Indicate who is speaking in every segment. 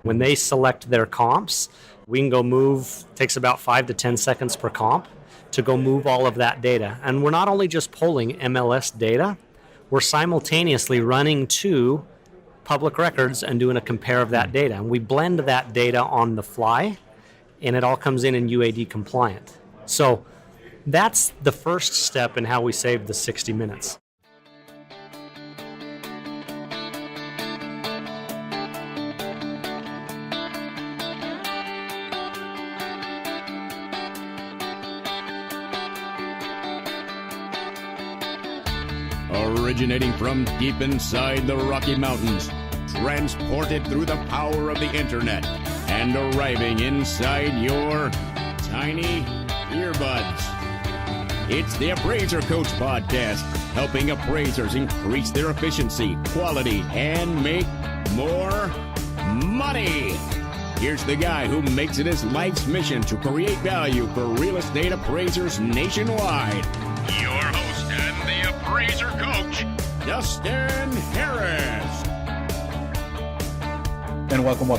Speaker 1: When they select their comps, we can go move, takes about 5 to 10 seconds per comp to go move all of that data. And we're not only just pulling MLS data, we're simultaneously running to public records and doing a compare of that data. And we blend that data on the fly, and it all comes in UAD compliant. So that's the first step in how we save the 60 minutes.
Speaker 2: Originating from deep inside the Rocky Mountains, transported through the power of the internet, and arriving inside your tiny earbuds. It's the Appraiser Coach Podcast, helping appraisers increase their efficiency, quality, and make more money. Here's the guy who makes it his life's mission to create value for real estate appraisers nationwide. Your host and the Appraiser Coach, Dustin Harris.
Speaker 3: And welcome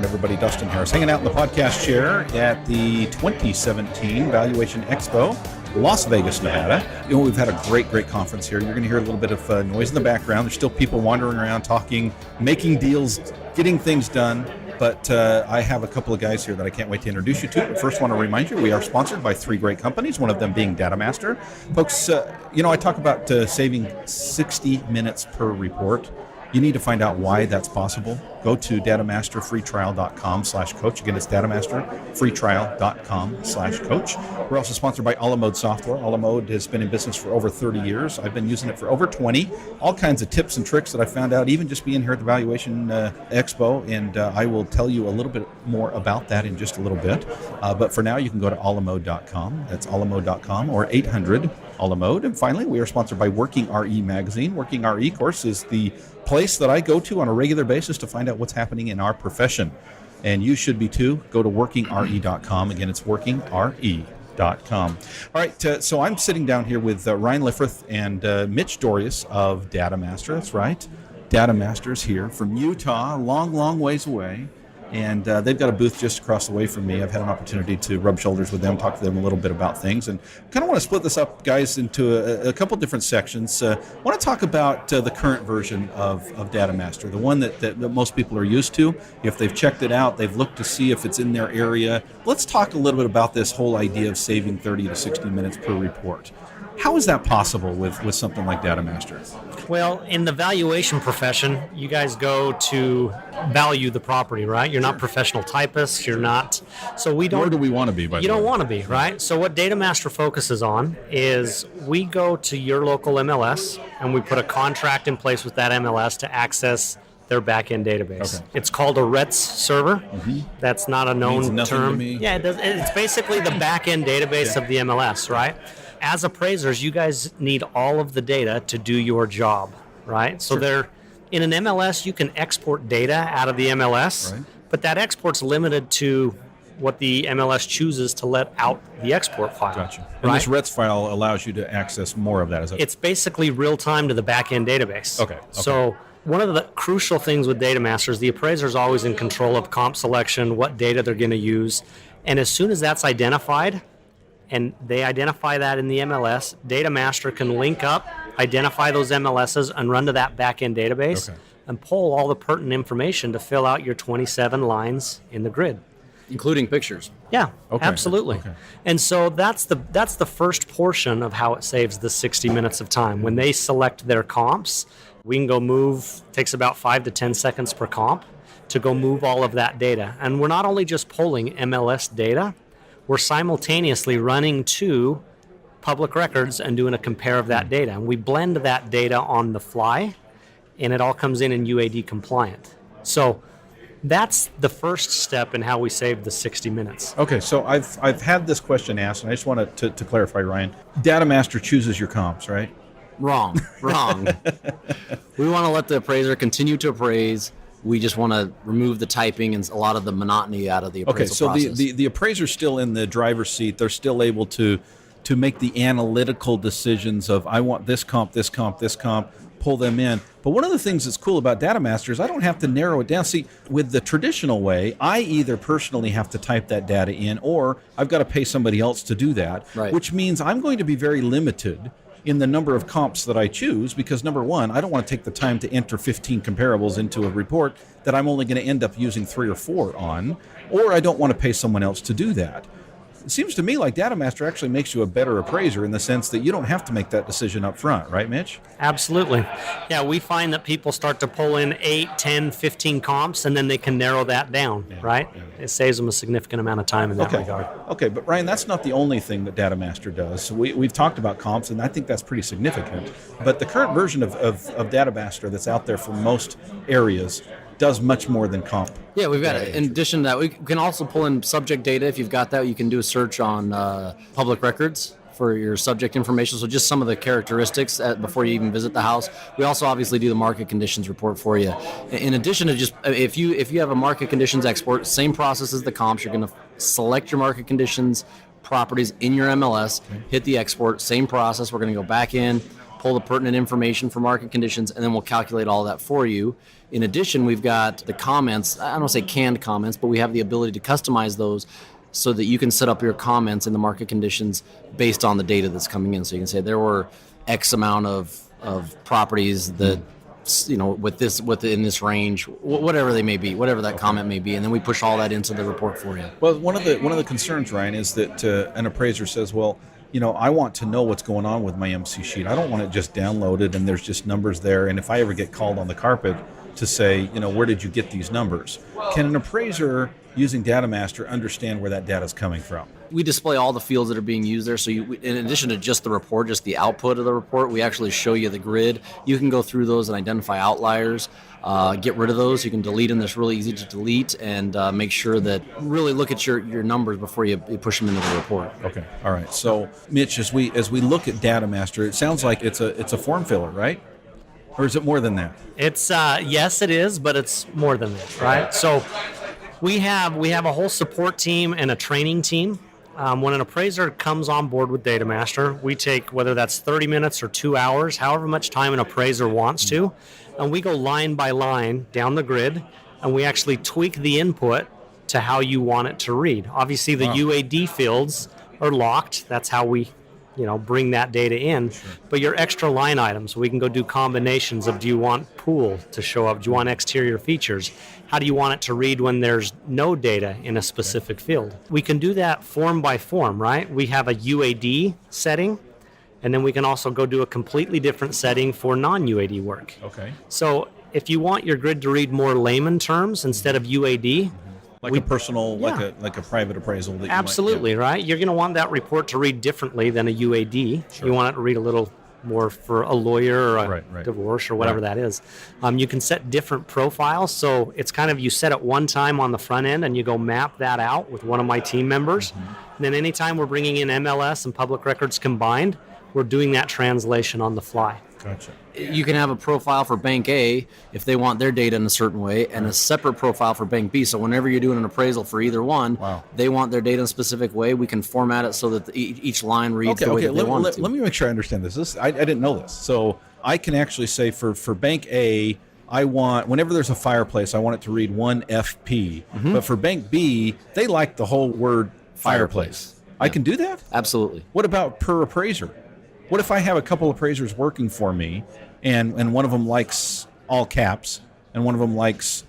Speaker 3: everybody. Dustin Harris hanging out in the podcast chair at the 2017 Valuation Expo, Las Vegas, Nevada. You know, we've had a great conference here. You're going to hear a little bit of noise in the background. There's still people wandering around, talking, making deals, getting things done. But I have a couple of guys here that I can't wait to introduce you to. But first, I want to remind you, we are sponsored by 3 great companies, one of them being Datamaster. Folks, I talk about saving 60 minutes per report. You need to find out why that's possible. Go to datamasterfreetrial.com/coach. Again, it's datamasterfreetrial.com/coach. We're also sponsored by Alamode Software. Alamode has been in business for over 30 years. I've been using it for over 20. All kinds of tips and tricks that I found out, even just being here at the Valuation Expo, and I will tell you a little bit more about that in just a little bit. But for now, you can go to alamode.com. That's alamode.com or 800-ALAMODE. And finally, we are sponsored by Working RE Magazine. Working RE, of course, is the place that I go to on a regular basis to find out what's happening in our profession. And you should be too. Go to workingre.com. Again, it's workingre.com. All right, so I'm sitting down here with Ryan Liffrith and Mitch Dorius of Datamaster. That's right. Datamaster's here from Utah, long ways away. And they've got a booth just across the way from me. I've had an opportunity to rub shoulders with them, talk to them a little bit about things, and kind of want to split this up, guys, into a couple different sections. I want to talk about the current version of Datamaster, the one that most people are used to. If they've checked it out, they've looked to see if it's in their area. Let's talk a little bit about this whole idea of saving 30 to 60 minutes per report. How is that possible with something like Datamaster?
Speaker 1: Well, in the valuation profession, you guys go to value the property, right? You're not professional typists. You're not. So we don't.
Speaker 3: Where do we want to be?
Speaker 1: You don't want to be, right? So what Datamaster focuses on is we go to your local MLS and we put a contract in place with that MLS to access their back-end database. Okay. It's called a RETS server. Mm-hmm. That's not a known term.
Speaker 3: To me.
Speaker 1: Yeah, it's basically the back-end database of the MLS, right? As appraisers, you guys need all of the data to do your job, right? So they're in an MLS, you can export data out of the MLS, right, but that export's limited to what the MLS chooses to let out the export file.
Speaker 3: Gotcha. And this RETS file allows you to access more of that.
Speaker 1: It's basically real-time to the back-end database.
Speaker 3: Okay.
Speaker 1: So one of the crucial things with Datamaster is the appraiser is always in control of comp selection, what data they're going to use, and as soon as that's identified, and they identify that in the MLS, Datamaster can link up, identify those MLSs, and run to that back-end database and pull all the pertinent information to fill out your 27 lines in the grid.
Speaker 4: Including pictures.
Speaker 1: Yeah, absolutely. Okay. And so that's the first portion of how it saves the 60 minutes of time. When they select their comps, we can go move, takes about 5 to 10 seconds per comp to go move all of that data. And we're not only just pulling MLS data, we're simultaneously running to public records and doing a compare of that data. And we blend that data on the fly, and it all comes in UAD compliant. So that's the first step in how we save the 60 minutes.
Speaker 3: Okay, so I've had this question asked, and I just wanted to clarify, Ryan. Datamaster chooses your comps, right?
Speaker 4: Wrong. We want to let the appraiser continue to appraise. We just want to remove the typing and a lot of the monotony out of the appraisal process.
Speaker 3: Okay, so the appraiser's still in the driver's seat. They're still able to make the analytical decisions of, I want this comp, pull them in. But one of the things that's cool about Datamaster is I don't have to narrow it down. See, with the traditional way, I either personally have to type that data in, or I've got to pay somebody else to do that, which means I'm going to be very limited in the number of comps that I choose, because number one, I don't want to take the time to enter 15 comparables into a report that I'm only going to end up using 3 or 4 on, or I don't want to pay someone else to do that. It seems to me like Datamaster actually makes you a better appraiser in the sense that you don't have to make that decision up front, right, Mitch?
Speaker 1: Absolutely. Yeah, we find that people start to pull in 8, 10, 15 comps, and then they can narrow that down, right? Yeah. It saves them a significant amount of time in that regard.
Speaker 3: Okay, but Ryan, that's not the only thing that Datamaster does. So we've talked about comps, and I think that's pretty significant. But the current version of Datamaster that's out there for most areas does much more than comp.
Speaker 4: Yeah, we've got it. In addition to that, we can also pull in subject data. If you've got that, you can do a search on public records for your subject information. So just some of the characteristics before you even visit the house. We also obviously do the market conditions report for you. In addition to just, if you have a market conditions export, same process as the comps. You're going to select your market conditions properties in your MLS, hit the export, same process. We're going to go back in, pull the pertinent information for market conditions, and then we'll calculate all that for you. In addition, we've got the comments. I don't want to say canned comments, but we have the ability to customize those so that you can set up your comments in the market conditions based on the data that's coming in. So you can say there were X amount of properties that, within this range, whatever they may be, whatever that comment may be, and then we push all that into the report for you.
Speaker 3: Well, one of the concerns, Ryan, is that an appraiser says, well, I want to know what's going on with my MC sheet. I don't want it just downloaded and there's just numbers there. And if I ever get called on the carpet to say, where did you get these numbers? Can an appraiser using Datamaster understand where that data is coming from?
Speaker 4: We display all the fields that are being used there. So in addition to just the report, just the output of the report, we actually show you the grid. You can go through those and identify outliers, get rid of those. You can delete them. That's really easy to delete, and make sure that really look at your numbers before you push them into the report.
Speaker 3: Okay. All right. So Mitch, as we look at Datamaster, it sounds like it's a form filler, right? Or is it more than that?
Speaker 1: It's yes, it is, but it's more than that, right? So we have a whole support team and a training team. When an appraiser comes on board with Datamaster, we take, whether that's 30 minutes or 2 hours, however much time an appraiser wants to, and we go line by line down the grid, and we actually tweak the input to how you want it to read. Obviously, the UAD fields are locked. That's how we bring that data in. Sure. But your extra line items, we can go do combinations of, do you want pool to show up? Do you want exterior features? How do you want it to read when there's no data in a specific field? We can do that form by form, right? We have a UAD setting, and then we can also go do a completely different setting for non-UAD work.
Speaker 3: Okay.
Speaker 1: So if you want your grid to read more layman terms instead of UAD,
Speaker 3: like a personal, like a private appraisal. That
Speaker 1: absolutely, right? You're going to want that report to read differently than a UAD. Sure. You want it to read a little more for a lawyer or a divorce or whatever that is. You can set different profiles. So it's kind of, you set it one time on the front end and you go map that out with one of my team members. Mm-hmm. And then anytime we're bringing in MLS and public records combined, we're doing that translation on the fly.
Speaker 3: Gotcha.
Speaker 4: You can have a profile for Bank A if they want their data in a certain way, and a separate profile for Bank B. So whenever you're doing an appraisal for either one, they want their data in a specific way. We can format it so that each line reads the way that they want it to.
Speaker 3: Let me make sure I understand this. I didn't know this. So I can actually say for Bank A, I want, whenever there's a fireplace, I want it to read 1FP. Mm-hmm. But for Bank B, they like the whole word fireplace. I can do that?
Speaker 4: Absolutely.
Speaker 3: What about per appraiser? What if I have a couple appraisers working for me, and one of them likes all caps, and one of them likes,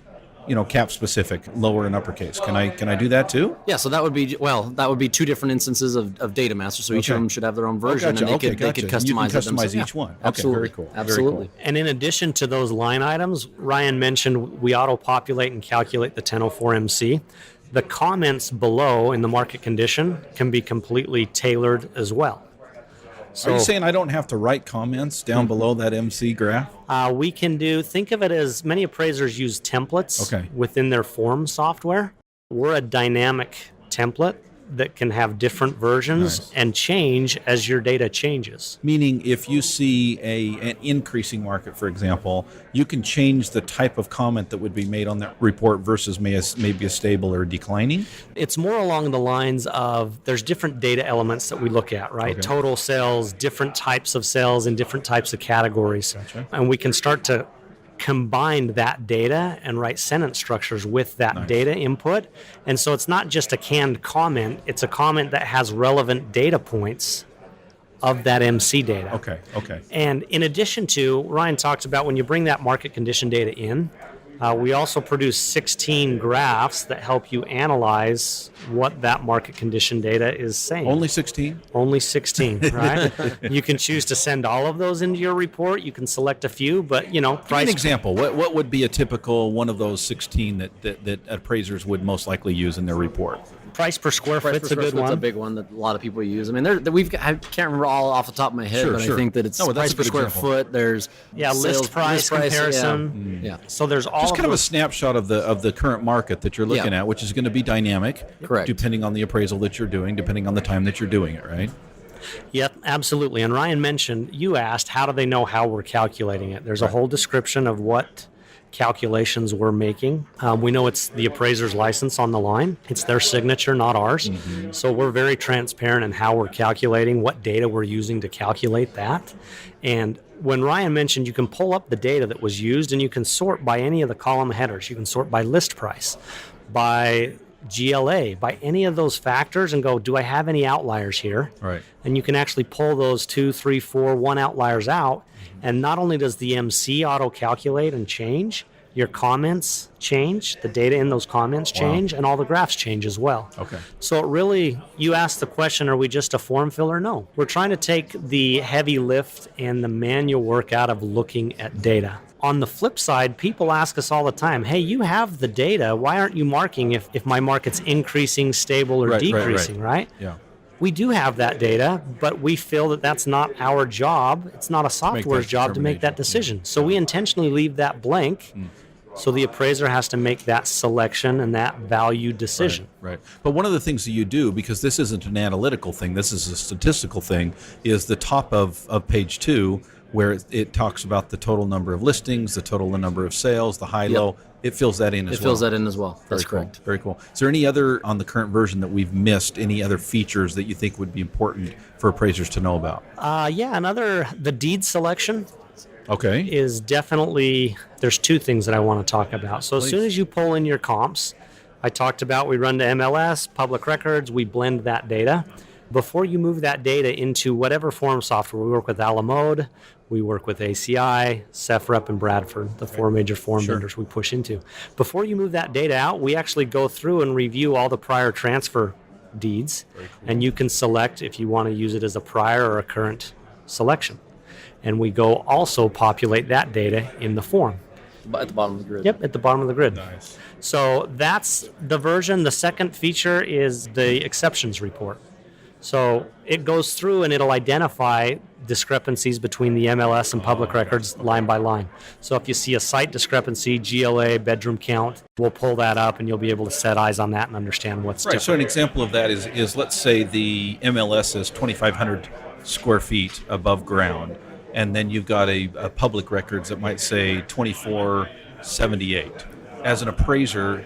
Speaker 3: cap specific, lower and uppercase? Can I do that too?
Speaker 4: Yeah. So that would be two different instances of Datamaster. So each of them should have their own version, and they could customize
Speaker 3: you can customize
Speaker 4: it
Speaker 3: each one.
Speaker 4: Absolutely.
Speaker 3: Very cool.
Speaker 4: Absolutely.
Speaker 3: Very cool.
Speaker 1: And in addition to those line items, Ryan mentioned we auto-populate and calculate the 1004 MC. The comments below in the market condition can be completely tailored as well.
Speaker 3: So, are you saying I don't have to write comments down below that MC graph?
Speaker 1: We can think of it as, many appraisers use templates within their form software. We're a dynamic template that can have different versions and change as your data changes.
Speaker 3: Meaning, if you see an increasing market, for example, you can change the type of comment that would be made on that report versus maybe a stable or declining?
Speaker 1: It's more along the lines of there's different data elements that we look at, right?
Speaker 3: Okay.
Speaker 1: Total sales, different types of sales in different types of categories.
Speaker 3: Gotcha.
Speaker 1: And we can start to combine that data and write sentence structures with that data input. And so it's not just a canned comment, it's a comment that has relevant data points of that MC data.
Speaker 3: Okay.
Speaker 1: And in addition to, Ryan talked about when you bring that market condition data in, we also produce 16 graphs that help you analyze what that market condition data is saying.
Speaker 3: Only 16?
Speaker 1: Only 16, right? You can choose to send all of those into your report. You can select a few, but,
Speaker 3: Give me an example. What would be a typical one of those 16 that appraisers would most likely use in their report?
Speaker 1: Price per square foot's a good
Speaker 4: It's
Speaker 1: one.
Speaker 4: a big one that a lot of people use. I mean, I can't remember all off the top of my head, but
Speaker 3: Sure.
Speaker 4: I think that it's
Speaker 3: No, that's
Speaker 4: price
Speaker 3: a
Speaker 4: per
Speaker 3: good
Speaker 4: square
Speaker 3: example.
Speaker 4: foot. There's
Speaker 1: list price comparison.
Speaker 4: Yeah.
Speaker 1: So there's all
Speaker 3: Just
Speaker 1: of
Speaker 3: kind of a
Speaker 1: those.
Speaker 3: snapshot of the current market that you're looking at, which is going to be dynamic,
Speaker 4: Correct.
Speaker 3: depending on the appraisal that you're doing, depending on the time that you're doing it, right?
Speaker 1: Yep, absolutely. And Ryan mentioned, you asked, how do they know how we're calculating it? There's a whole description of what calculations we're making. We know it's the appraiser's license on the line. It's their signature, not ours. So we're very transparent in how we're calculating, what data we're using to calculate that. And when Ryan mentioned you can pull up the data that was used and you can sort by any of the column headers. You can sort by list price, by GLA, by any of those factors and go, do I have any outliers here?
Speaker 3: Right.
Speaker 1: And you can actually pull those 2, 3, 4, 1 outliers out. And not only does the MC auto calculate and change, your comments change, the data in those comments change, and all the graphs change as well.
Speaker 3: Okay.
Speaker 1: So it really, you asked the question, are we just a form filler? No. We're trying to take the heavy lift and the manual work out of looking at data. On the flip side, people ask us all the time, hey, you have the data. Why aren't you marking if my market's increasing, stable, or decreasing, right?
Speaker 3: Yeah.
Speaker 1: We do have that data, but we feel that that's not our job. It's not a software's job to make that decision. So we intentionally leave that blank. So the appraiser has to make that selection and that value decision.
Speaker 3: Right. But one of the things that you do, because this isn't an analytical thing, this is a statistical thing, is the top of page 2, where it talks about the total number of listings, the total number of sales, the high-low. It fills that in as well.
Speaker 4: It fills that in as well. That's correct.
Speaker 3: Very cool. Is there any other, on the current version, that we've missed, any other features that you think would be important for appraisers to know about?
Speaker 1: The deed selection
Speaker 3: Okay.
Speaker 1: is definitely, there's two things that I want to talk about. So as soon as you pull in your comps, I talked about we run to MLS, public records, we blend that data. Before you move that data into whatever form software, we work with Alamode, we work with ACI, CEFREP, and Bradford, the four major form vendors we push into. Before you move that data out, we actually go through and review all the prior transfer deeds, and you can select if you want to use it as a prior or a current selection. And we go also populate that data in the form.
Speaker 4: At the bottom of the grid.
Speaker 1: Yep, at the bottom of the grid.
Speaker 3: Nice.
Speaker 1: So that's the version. The second feature is the exceptions report. So it goes through and it'll identify discrepancies between the MLS and public records line by line. So if you see a site discrepancy, GLA, bedroom count, we'll pull that up and you'll be able to set eyes on that and understand what's
Speaker 3: Right.
Speaker 1: different.
Speaker 3: So an example of that is let's say the MLS is 2,500 square feet above ground, and then you've got a public records that might say 2478. As an appraiser,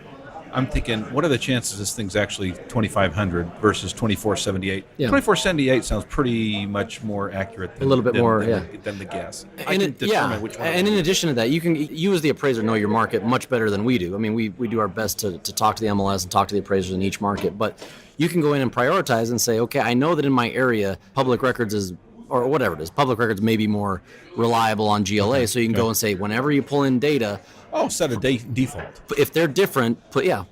Speaker 3: I'm thinking, what are the chances this thing's actually 2,500 versus 2478?
Speaker 4: Yeah.
Speaker 3: 2478 sounds pretty much more accurate than,
Speaker 4: A little bit more,
Speaker 3: than the guess. I
Speaker 4: And
Speaker 3: can determine which one.
Speaker 4: and in addition to that, you as the appraiser know your market much better than we do. I mean, we do our best to talk to the MLS and talk to the appraisers in each market, but you can go in and prioritize and say, okay, I know that in my area, public records is, or whatever it is, public records may be more reliable on GLA, so you can go and say, whenever you pull in data,
Speaker 3: set a default.
Speaker 4: if they're different, put
Speaker 3: Right.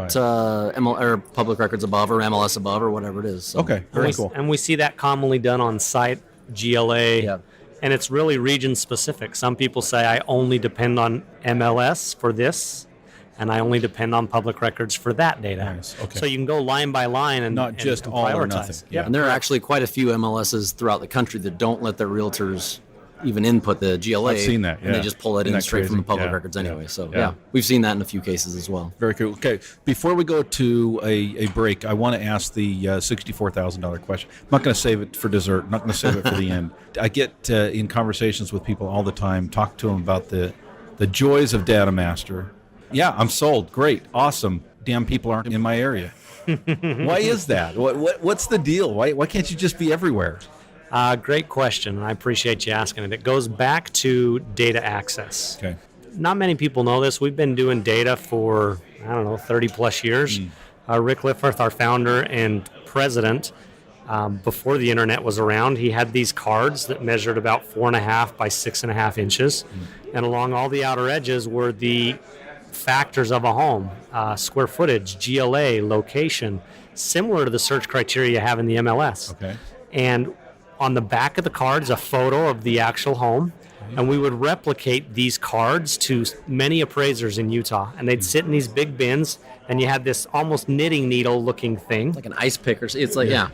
Speaker 4: ML or public records above or MLS above or whatever it is. So.
Speaker 3: Okay, very cool.
Speaker 1: And we see that commonly done on site, GLA,
Speaker 4: Yeah.
Speaker 1: and it's really region specific. Some people say I only depend on MLS for this, and I only depend on public records for that data.
Speaker 3: Nice, okay.
Speaker 1: So you can go line by line and
Speaker 3: Not just
Speaker 1: and
Speaker 3: all or
Speaker 1: prioritize.
Speaker 3: nothing.
Speaker 1: Yep.
Speaker 4: And there are actually quite a few MLSs throughout the country that don't let their realtors even input the GLA.
Speaker 3: I've seen that,
Speaker 4: And they
Speaker 3: yeah.
Speaker 4: just pull it
Speaker 3: Isn't
Speaker 4: in
Speaker 3: that
Speaker 4: straight from the
Speaker 3: crazy?
Speaker 4: public
Speaker 3: Yeah,
Speaker 4: records anyway.
Speaker 3: yeah,
Speaker 4: So,
Speaker 3: yeah.
Speaker 4: we've seen that in a few cases as well.
Speaker 3: Very cool. Okay, before we go to a break, I want to ask the $64,000 question. I'm not going to save it for dessert. I'm not going to save it for the end. I get in conversations with people all the time, talk to them about the joys of Datamaster. Yeah, I'm sold. Great. Awesome. Damn, people aren't in my area. Why is that? What's the deal? Why can't you just be everywhere?
Speaker 1: Great question, and I appreciate you asking it. It goes back to data access.
Speaker 3: Okay.
Speaker 1: Not many people know this. We've been doing data for, 30 plus years. Rick Lifford, our founder and president, before the internet was around, he had these cards that measured about 4.5 by 6.5 inches. And along all the outer edges were the factors of a home, square footage, GLA, location, similar to the search criteria you have in the MLS.
Speaker 3: Okay.
Speaker 1: And on the back of the cards, a photo of the actual home. And we would replicate these cards to many appraisers in Utah. And they'd sit in these big bins, and you had this almost knitting needle looking thing.
Speaker 4: Like an ice pick or it's like, yeah.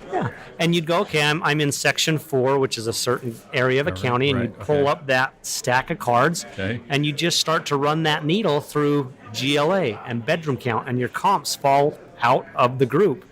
Speaker 1: And you'd go, okay, I'm in section 4, which is a certain area of a county, and you'd pull up that stack of cards, and you just start to run that needle through GLA and bedroom count, and your comps fall out of the group.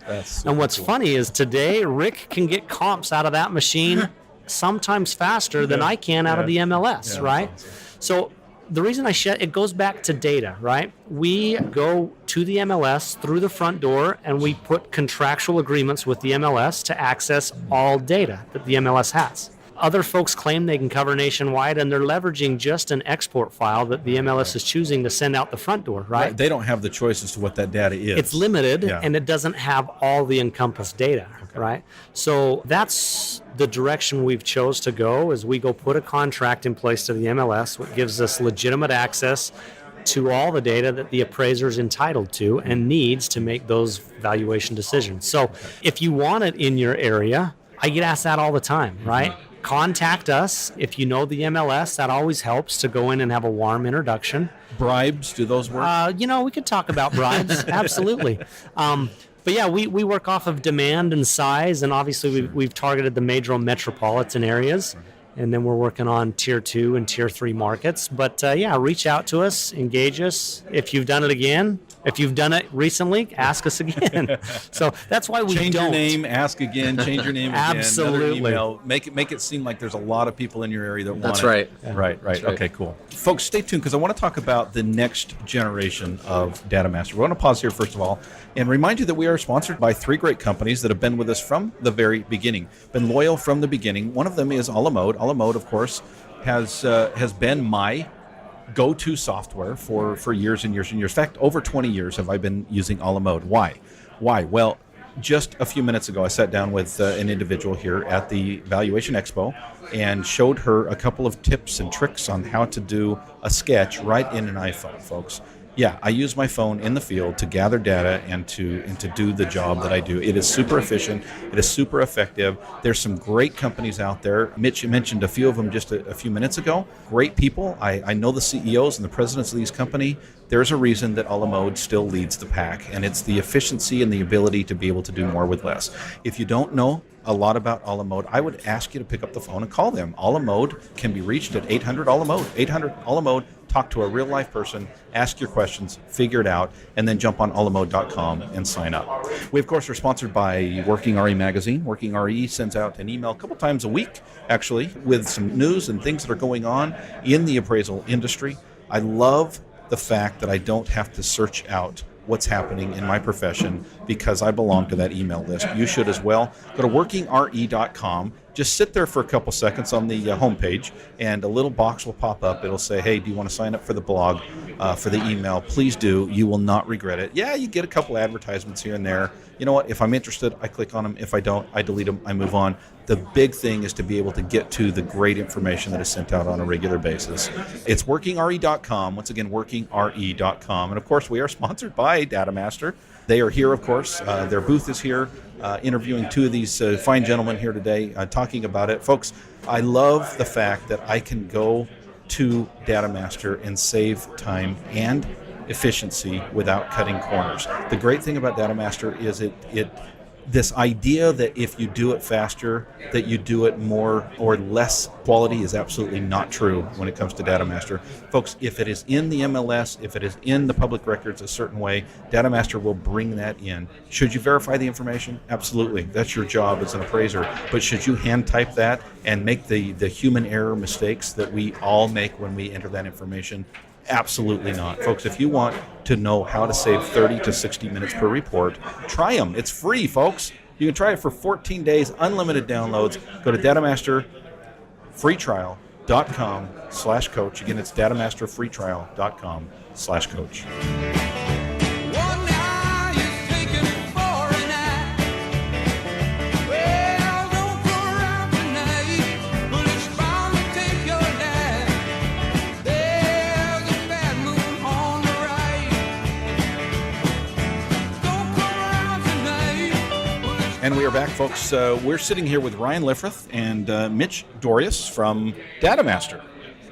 Speaker 1: And what's funny is today, Rick can get comps out of that machine sometimes faster than I can out of the MLS, right? Awesome. So the reason it goes back to data, right? We go to the MLS through the front door, and we put contractual agreements with the MLS to access all data that the MLS has. Other folks claim they can cover nationwide, and they're leveraging just an export file that the MLS is choosing to send out the front door, right?
Speaker 3: They don't have the choice as to what that data is.
Speaker 1: It's limited, and it doesn't have all the encompassed data, right? So that's the direction we've chose to go, is we go put a contract in place to the MLS, which gives us legitimate access to all the data that the appraiser is entitled to and needs to make those valuation decisions. So if you want it in your area, I get asked that all the time, right? Contact us if you know the MLS. That always helps to go in and have a warm introduction.
Speaker 3: Bribes, do those work?
Speaker 1: We could talk about bribes. Absolutely. But yeah, we work off of demand and size, and obviously we've targeted the major metropolitan areas, and then we're working on tier 2 and tier 3 markets. But reach out to us, engage us. If you've done it again, if you've done it recently, ask us again. So that's why we
Speaker 3: change
Speaker 1: don't.
Speaker 3: Your name, ask again, change your name again.
Speaker 1: Absolutely.
Speaker 3: Another email. Make it seem like there's a lot of people in your area that want it.
Speaker 4: That's right.
Speaker 3: Right.
Speaker 4: That's right.
Speaker 3: Okay, cool. Folks, stay tuned, because I want to talk about the next generation of Datamaster. We're going to pause here first of all and remind you that we are sponsored by 3 great companies that have been with us from the very beginning, been loyal from the beginning. One of them is Alamode. Alamode, of course, has been my go-to software for years and years and years. In fact, over 20 years have I been using Alamode. Why? Well, just a few minutes ago, I sat down with an individual here at the Valuation Expo and showed her a couple of tips and tricks on how to do a sketch right in an iPhone, folks. Yeah, I use my phone in the field to gather data and to do the job that I do. It is super efficient. It is super effective. There's some great companies out there. Mitch mentioned a few of them just a few minutes ago. Great people. I know the CEOs and the presidents of these companies. There's a reason that Alamode still leads the pack, and it's the efficiency and the ability to be able to do more with less. If you don't know a lot about Alamode, I would ask you to pick up the phone and call them. Alamode can be reached at 800 Alamode. 800 Alamode. Talk to a real life person, ask your questions, figure it out, and then jump on alamode.com and sign up. We, of course, are sponsored by Working RE Magazine. Working RE sends out an email a couple times a week, actually, with some news and things that are going on in the appraisal industry. I love the fact that I don't have to search out what's happening in my profession because I belong to that email list. You should as well. Go to workingre.com. Just sit there for a couple seconds on the homepage, and a little box will pop up. It'll say, hey, do you want to sign up for the blog, for the email? Please do. You will not regret it. Yeah, you get a couple advertisements here and there. You know what? If I'm interested, I click on them. If I don't, I delete them. I move on. The big thing is to be able to get to the great information that is sent out on a regular basis. It's workingre.com. Once again, workingre.com. And, of course, we are sponsored by Datamaster. They are here, of course. Their booth is here, interviewing 2 of these fine gentlemen here today, talking about it. Folks, I love the fact that I can go to Datamaster and save time and efficiency without cutting corners. The great thing about Datamaster is this idea that if you do it faster, that you do it more or less quality is absolutely not true when it comes to Datamaster. Folks, if it is in the MLS, if it is in the public records a certain way, Datamaster will bring that in. Should you verify the information? Absolutely. That's your job as an appraiser. But should you hand type that and make the human error mistakes that we all make when we enter that information? Absolutely not. Folks, if you want to know how to save 30 to 60 minutes per report, try them. It's free, folks. You can try it for 14 days, unlimited downloads. Go to datamasterfreetrial.com/coach. Again, it's datamasterfreetrial.com/coach. And we are back, folks. We're sitting here with Ryan Liffrith and Mitch Dorius from Datamaster.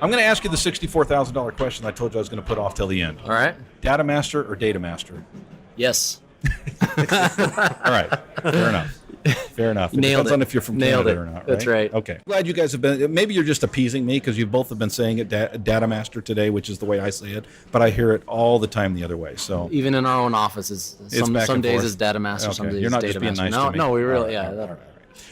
Speaker 3: I'm going to ask you the $64,000 question I told you I was going to put off till the end.
Speaker 4: All right.
Speaker 3: Datamaster or Datamaster?
Speaker 4: Yes.
Speaker 3: All right. Fair enough. Fair enough. It
Speaker 4: Nailed
Speaker 3: depends
Speaker 4: it.
Speaker 3: on if you're from
Speaker 4: Nailed
Speaker 3: Canada
Speaker 4: it.
Speaker 3: or not, right?
Speaker 4: That's right.
Speaker 3: Okay. Glad you guys have been, maybe you're just appeasing me because you both have been saying it, Datamaster today, which is the way I say it, but I hear it all the time the other way. So
Speaker 4: Even in our own offices, some days it's Datamaster,
Speaker 3: okay.
Speaker 4: some days
Speaker 3: You're not
Speaker 4: it's
Speaker 3: just being
Speaker 4: Datamaster.
Speaker 3: nice to me.
Speaker 4: No, we really,
Speaker 3: All right.
Speaker 4: yeah.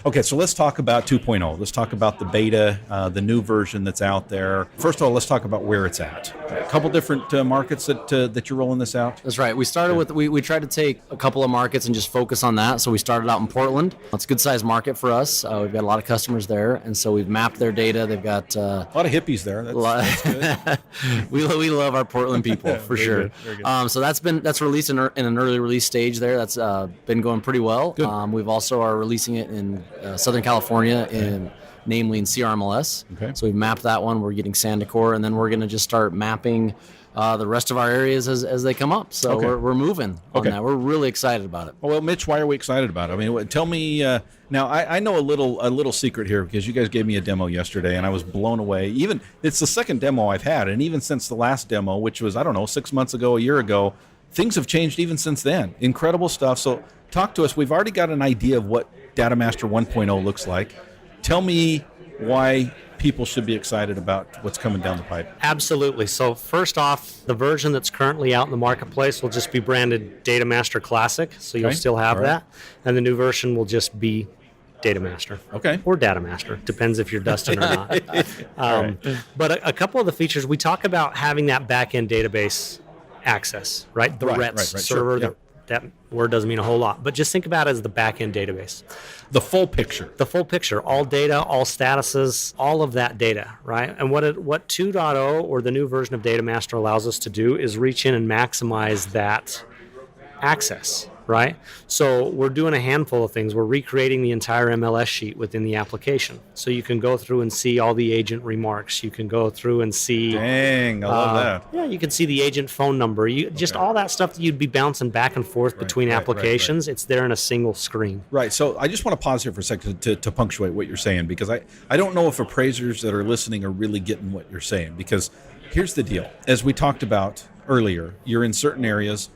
Speaker 3: Okay, so let's talk about 2.0. Let's talk about the beta, the new version that's out there. First of all, let's talk about where it's at. A couple different markets that you're rolling this out.
Speaker 4: That's right. We started with, we tried to take a couple of markets and just focus on that. So we started out in Portland. It's a good sized market for us. We've got a lot of customers there. And so we've mapped their data. They've got
Speaker 3: A lot of hippies there. That's good.
Speaker 4: we love our Portland people for
Speaker 3: Very
Speaker 4: sure.
Speaker 3: good, very good.
Speaker 4: So that's released in an early release stage there. That's been going pretty well.
Speaker 3: Good.
Speaker 4: We've also are releasing it in Southern California, namely in CRMLS.
Speaker 3: Okay.
Speaker 4: So we've mapped that one. We're getting Sandicor, and then we're going to just start mapping the rest of our areas as they come up. So
Speaker 3: Okay.
Speaker 4: we're moving on
Speaker 3: Okay.
Speaker 4: that. We're really excited about it.
Speaker 3: Well, Mitch, why are we excited about it? I mean, tell me. Now, I know a little secret here because you guys gave me a demo yesterday, and I was blown away. Even it's the second demo I've had, and even since the last demo, which was 6 months ago, a year ago, things have changed even since then. Incredible stuff. So, talk to us. We've already got an idea of what Datamaster 1.0 looks like. Tell me why people should be excited about what's coming down the pipe.
Speaker 1: Absolutely. So first off, the version that's currently out in the marketplace will just be branded Datamaster Classic, so you'll
Speaker 3: Okay.
Speaker 1: still have
Speaker 3: All right.
Speaker 1: that. And the new version will just be Datamaster.
Speaker 3: Okay.
Speaker 1: Or Datamaster. Depends if you're Dustin or not. But a couple of the features, we talk about having that back-end database access, right? The
Speaker 3: Right,
Speaker 1: RETS
Speaker 3: right, sure,
Speaker 1: server.
Speaker 3: yeah.
Speaker 1: That word doesn't mean a whole lot, but just think about it as the back-end database.
Speaker 3: The full picture.
Speaker 1: The full picture, all data, all statuses, all of that data, right? And what 2.0 or the new version of Datamaster allows us to do is reach in and maximize that access, right? So we're doing a handful of things. We're recreating the entire MLS sheet within the application. So you can go through and see all the agent remarks. You can go through and see...
Speaker 3: Dang, I love that.
Speaker 1: Yeah, you can see the agent phone number. Just all that stuff that you'd be bouncing back and forth between
Speaker 3: right,
Speaker 1: applications. It's there in a single screen.
Speaker 3: Right. So I just want to pause here for a second to punctuate what you're saying, because I don't know if appraisers that are listening are really getting what you're saying, because here's the deal. As we talked about earlier, you're in certain areas.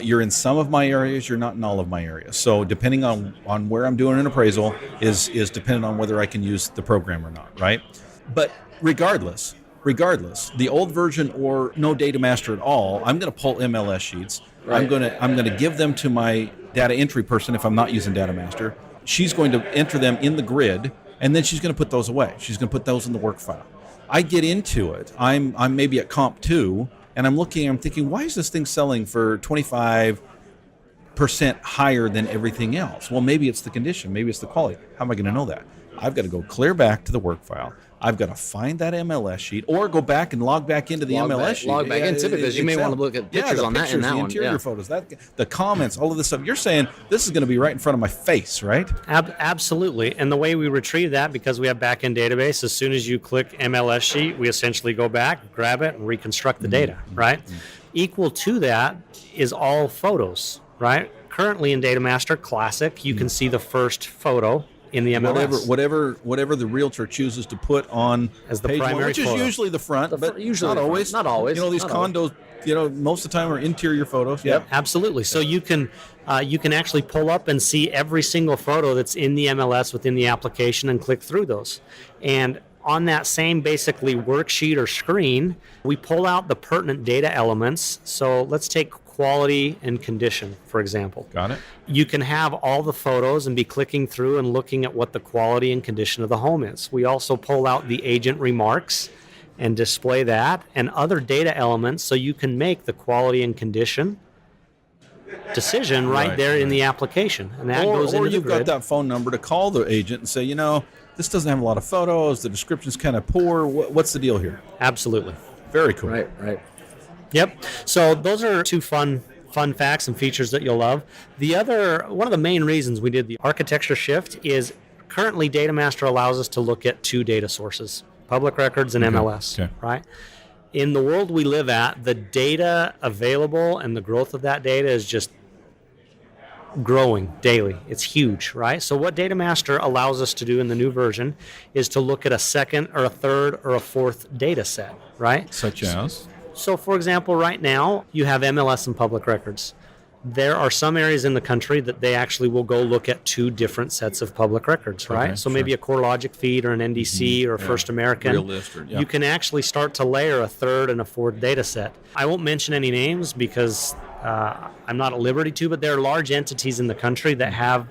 Speaker 3: You're in some of my areas. You're not in all of my areas. So depending on where I'm doing an appraisal is dependent on whether I can use the program or not, right? But regardless, the old version or no Datamaster at all, I'm going to pull MLS sheets.
Speaker 4: Right.
Speaker 3: I'm going to give them to my data entry person if I'm not using Datamaster. She's going to enter them in the grid, and then she's going to put those away. She's going to put those in the work file. I get into it. I'm maybe at comp 2, and I'm thinking, why is this thing selling for 25% higher than everything else? Well, maybe it's the condition. Maybe it's the quality. How am I going to know that? I've got to go clear back to the work file. I've got to find that MLS sheet, or go back and log back into the MLS sheet.
Speaker 4: Log back in, typically, because you may want to look at pictures
Speaker 3: the
Speaker 4: on that in that
Speaker 3: the
Speaker 4: one.
Speaker 3: interior
Speaker 4: Yeah.
Speaker 3: photos, the comments, all of this stuff. You're saying this is going to be right in front of my face, right?
Speaker 1: Absolutely. And the way we retrieve that, because we have back-end database, as soon as you click MLS sheet, we essentially go back, grab it, and reconstruct the data, right? Equal to that is all photos, right? Currently in Datamaster Classic, you can see the first photo in the MLS.
Speaker 3: Whatever the realtor chooses to put on
Speaker 1: As the
Speaker 3: page one,
Speaker 1: primary
Speaker 3: which is
Speaker 1: photo.
Speaker 3: usually the front, but
Speaker 4: Usually
Speaker 3: not
Speaker 4: the front.
Speaker 3: always.
Speaker 4: Not always.
Speaker 3: You know, these
Speaker 4: Not always.
Speaker 3: most of the time are interior photos. Yep.
Speaker 1: Absolutely. So you can actually pull up and see every single photo that's in the MLS within the application and click through those. And on that same basically worksheet or screen, we pull out the pertinent data elements. So let's take quality and condition, for example.
Speaker 3: Got it.
Speaker 1: You can have all the photos and be clicking through and looking at what the quality and condition of the home is. We also pull out the agent remarks and display that and other data elements so you can make the quality and condition decision right there in the application. And that goes into the
Speaker 3: you've
Speaker 1: grid.
Speaker 3: got that phone number to call the agent and say, this doesn't have a lot of photos, the description's kind of poor. What's the deal here?
Speaker 1: Absolutely.
Speaker 3: Very cool.
Speaker 4: Right.
Speaker 1: Yep. So those are two fun facts and features that you'll love. One of the main reasons we did the architecture shift is currently Datamaster allows us to look at two data sources, public records and MLS, right? In the world we live at, the data available and the growth of that data is just growing daily. It's huge, right? So what Datamaster allows us to do in the new version is to look at a second or a third or a fourth data set, right?
Speaker 3: Such as?
Speaker 1: So for example, right now you have MLS and public records. There are some areas in the country that they actually will go look at two different sets of public records, right?
Speaker 3: Okay,
Speaker 1: so maybe a CoreLogic feed or an NDC or a First American.
Speaker 3: Real list
Speaker 1: You can actually start to layer a third and a fourth data set. I won't mention any names because I'm not at liberty to, but there are large entities in the country that have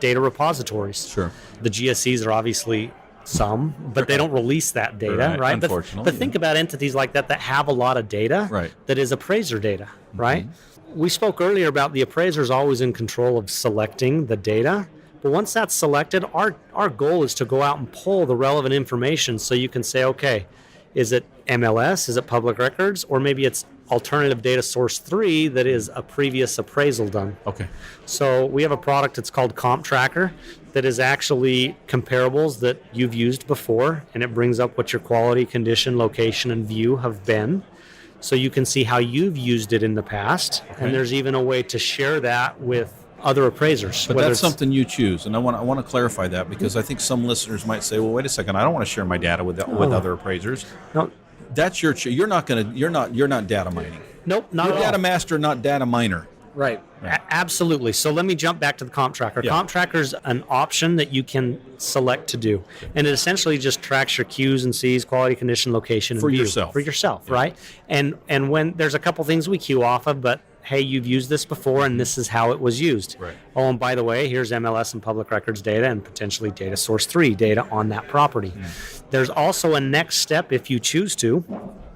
Speaker 1: data repositories.
Speaker 3: Sure.
Speaker 1: The GSEs are obviously some, but they don't release that data, right?
Speaker 3: Unfortunately.
Speaker 1: But think about entities like that have a lot of data that is appraiser data, right? We spoke earlier about the appraiser is always in control of selecting the data. But once that's selected, our goal is to go out and pull the relevant information so you can say, okay, is it MLS? Is it public records? Or maybe it's alternative data source 3 that is a previous appraisal done.
Speaker 3: Okay.
Speaker 1: So we have a product that's called Comp Tracker that is actually comparables that you've used before, and it brings up what your quality, condition, location, and view have been. So you can see how you've used it in the past, and there's even a way to share that with other appraisers.
Speaker 3: But that's something you choose, and I want to clarify that because I think some listeners might say, "Well, wait a second, I don't want to share my data with other appraisers."
Speaker 1: No,
Speaker 3: that's your. You're not data mining.
Speaker 1: Nope, not
Speaker 3: You're
Speaker 1: at all.
Speaker 3: data master, not data miner.
Speaker 4: Right.
Speaker 1: Absolutely. So let me jump back to the Comp Tracker.
Speaker 3: Yeah.
Speaker 1: Comp Tracker is an option that you can select to do. And it essentially just tracks your Qs and Cs, quality, condition, location, and
Speaker 3: For
Speaker 1: view.
Speaker 3: yourself.
Speaker 1: For yourself, right? And when there's a couple things we queue off of, but hey, you've used this before and this is how it was used.
Speaker 3: Right.
Speaker 1: Oh, and by the way, here's MLS and public records data and potentially data source 3 data on that property. There's also a next step if you choose to.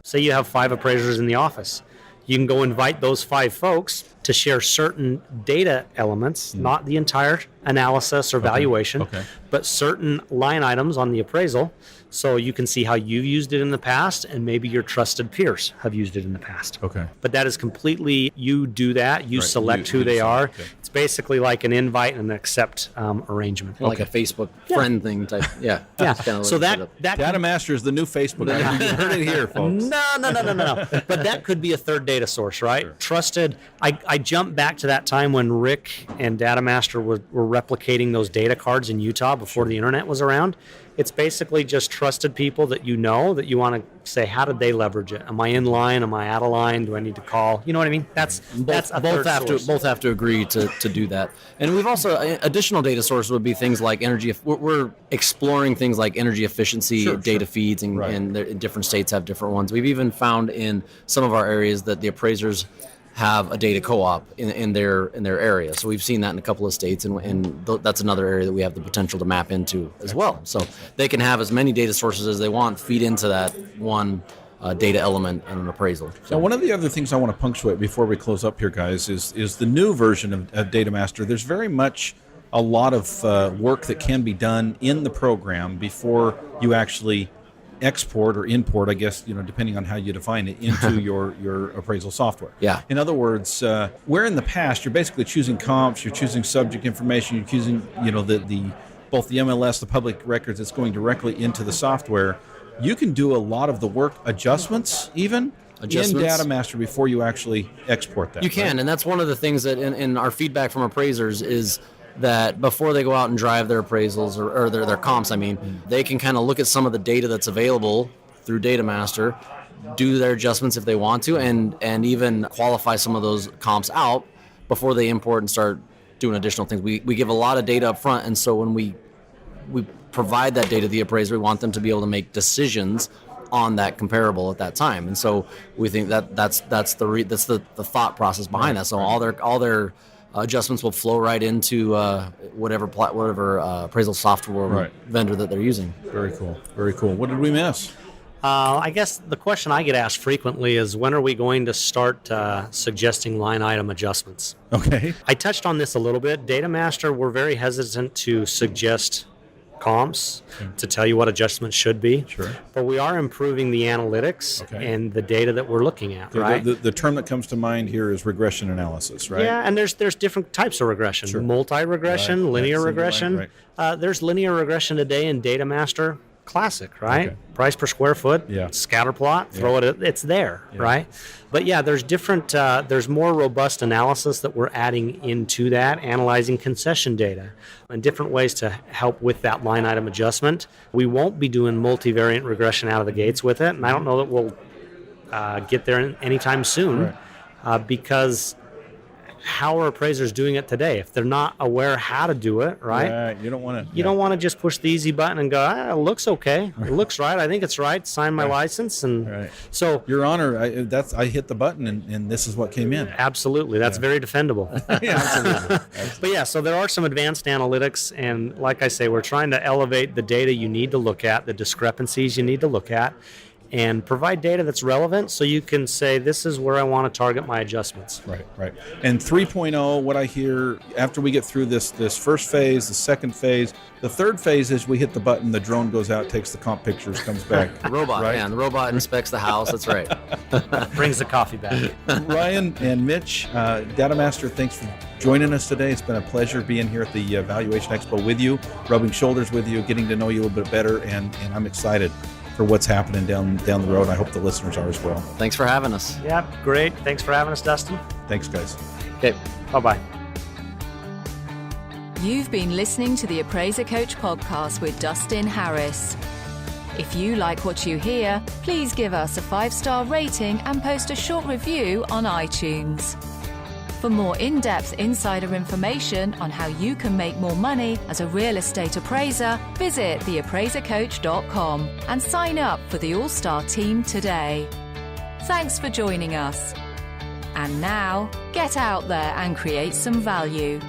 Speaker 1: Say you have 5 appraisers in the office. You can go invite those 5 folks to share certain data elements, not the entire analysis or valuation, but certain line items on the appraisal, so you can see how you've used it in the past and maybe your trusted peers have used it in the past.
Speaker 3: Okay.
Speaker 1: But that is completely, you do that, you select who they are.
Speaker 3: Okay.
Speaker 1: It's basically like an invite and an accept arrangement.
Speaker 4: Like a Facebook friend thing type. Yeah.
Speaker 1: Yeah.
Speaker 4: Kinda
Speaker 1: So
Speaker 4: like
Speaker 1: that
Speaker 3: Datamaster is the new Facebook. You heard it here, folks.
Speaker 1: No. But that could be a third data source, right?
Speaker 3: Sure.
Speaker 1: Trusted. I jumped back to that time when Rick and Datamaster were replicating those data cards in Utah before the internet was around. It's basically just trusted people that you know that you want to say, how did they leverage it? Am I in line? Am I out of line? Do I need to call? You know what I mean? That's a
Speaker 4: both
Speaker 1: third
Speaker 4: have
Speaker 1: source.
Speaker 4: to both have to agree to do that. And we've also additional data sources would be things like energy. We're exploring things like energy efficiency data feeds, and different states have different ones. We've even found in some of our areas that the appraisers have a data co-op in their area. So we've seen that in a couple of states, and that's another area that we have the potential to map into as well. So they can have as many data sources as they want, feed into that one data element in an appraisal. So
Speaker 3: Now, one of the other things I want to punctuate before we close up here, guys, is the new version of Datamaster. There's very much a lot of work that can be done in the program before you actually export or import, I guess, depending on how you define it, into your appraisal software.
Speaker 4: Yeah.
Speaker 3: In other words, where in the past you're basically choosing comps, you're choosing subject information, you're choosing, the both the MLS, the public records that's going directly into the software, you can do a lot of the work, adjustments in Datamaster before you actually export that.
Speaker 4: You can,
Speaker 3: right?
Speaker 4: and that's one of the things that in our feedback from appraisers is that before they go out and drive their appraisals or their comps, they can kind of look at some of the data that's available through Datamaster, do their adjustments if they want to, and even qualify some of those comps out before they import and start doing additional things. We give a lot of data up front, and so when we provide that data to the appraiser, we want them to be able to make decisions on that comparable at that time. And so we think that's the thought process behind that. So all their adjustments will flow right into whatever appraisal software vendor that they're using.
Speaker 3: Very cool. Very cool. What did we miss?
Speaker 1: I guess the question I get asked frequently is, when are we going to start suggesting line item adjustments?
Speaker 3: Okay.
Speaker 1: I touched on this a little bit. Datamaster, we're very hesitant to suggest comps to tell you what adjustments should be.
Speaker 3: Sure.
Speaker 1: But we are improving the analytics and the data that we're looking at, right?
Speaker 3: The term that comes to mind here is regression analysis, right?
Speaker 1: Yeah, and there's different types of regression.
Speaker 3: Sure.
Speaker 1: Multi-regression, linear regression.
Speaker 3: Right.
Speaker 1: There's linear regression today in Datamaster Classic, right?
Speaker 3: Okay.
Speaker 1: Price per square foot, scatter plot, throw it, it's there, right? But yeah, there's different, there's more robust analysis that we're adding into that, analyzing concession data and different ways to help with that line item adjustment. We won't be doing multivariate regression out of the gates with it, and I don't know that we'll get there anytime soon, because how are appraisers doing it today? If they're not aware how to do it, right?
Speaker 3: You don't want to.
Speaker 1: You don't want to just push the easy button and go, it looks okay. It looks right. I think it's right. Sign my license. And so,
Speaker 3: Your Honor, I hit the button and this is what came in.
Speaker 1: Absolutely. That's very defendable.
Speaker 3: Absolutely.
Speaker 1: But yeah, so there are some advanced analytics. And like I say, we're trying to elevate the data you need to look at, the discrepancies you need to look at, and provide data that's relevant so you can say, this is where I want to target my adjustments.
Speaker 3: Right. And 3.0, what I hear after we get through this first phase, the second phase, the third phase is we hit the button, the drone goes out, takes the comp pictures, comes back.
Speaker 4: The robot, the robot inspects the house. That's right.
Speaker 1: Brings the coffee back.
Speaker 3: Ryan and Mitch, Datamaster, thanks for joining us today. It's been a pleasure being here at the Valuation Expo with you, rubbing shoulders with you, getting to know you a little bit better, and I'm excited for what's happening down the road. I hope the listeners are as well.
Speaker 4: Thanks for having us.
Speaker 1: Yeah, great. Thanks for having us, Dustin.
Speaker 3: Thanks, guys.
Speaker 1: Okay, bye-bye.
Speaker 5: You've been listening to the Appraiser Coach podcast with Dustin Harris. If you like what you hear, please give us a 5-star rating and post a short review on iTunes. For more in-depth insider information on how you can make more money as a real estate appraiser, visit theappraisercoach.com and sign up for the All-Star team today. Thanks for joining us. And now, get out there and create some value.